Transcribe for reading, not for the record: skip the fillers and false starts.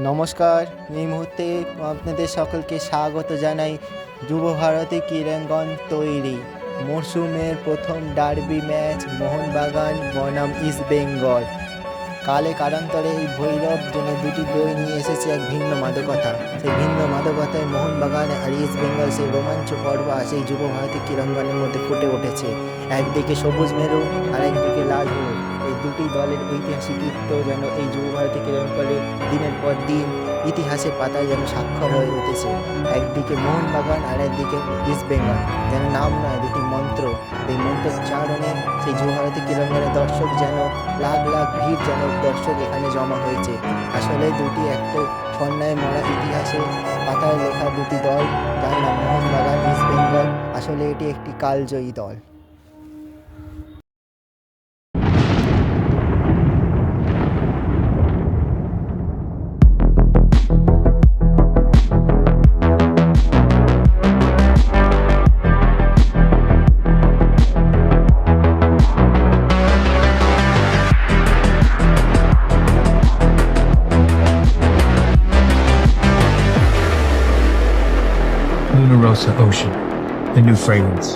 নমস্কার। এই মুহূর্তে আপনাদের সকলকে স্বাগত জানাই। যুব ভারতী ক্রীড়াঙ্গন তৈরি। মরশুমের প্রথম ডার্বি ম্যাচ মোহনবাগান বনাম ইস্ট বেঙ্গল। কালে কারান্তরে এই ভৈরব জন্য দুটি দল নিয়ে এসেছে এক ভিন্ন মাদকতা। সেই ভিন্ন মাদকতায় মোহনবাগান আর ইস্ট বেঙ্গল সেই রোমাঞ্চ পর্ব সেই যুব ভারতী ক্রীড়াঙ্গনের মধ্যে ফুটে উঠেছে। একদিকে সবুজ মেরু আর একদিকে লাল মেরু। এই দুটি দলের ঐতিহাসিক কীর্ত যেন এই যুব ভারতী ক্রীড়াঙ্গনে দিনের পর দিন ইতিহাসের পাতায় যেন স্বাক্ষর হয়ে উঠেছে। একদিকে মোহনবাগান আর একদিকে ইস্ট বেঙ্গল, যেন নাম নয় দুটি মন্ত্র। এই মন্ত্রোচ্চারণে সেই যুব ভারতী ক্রীড়াঙ্গনের দর্শক যেন লাখ লাখ ভিড় যেন দর্শক এখানে জমা হয়েছে। আসলে দুটি একটা স্বর্ণায় মরা ইতিহাসে পাতায় লেখা দুটি দল, যার নাম মোহনবাগান ইস্ট বেঙ্গল। আসলে এটি একটি কালজয়ী দল। Luna Rosa Ocean, the new fragrance.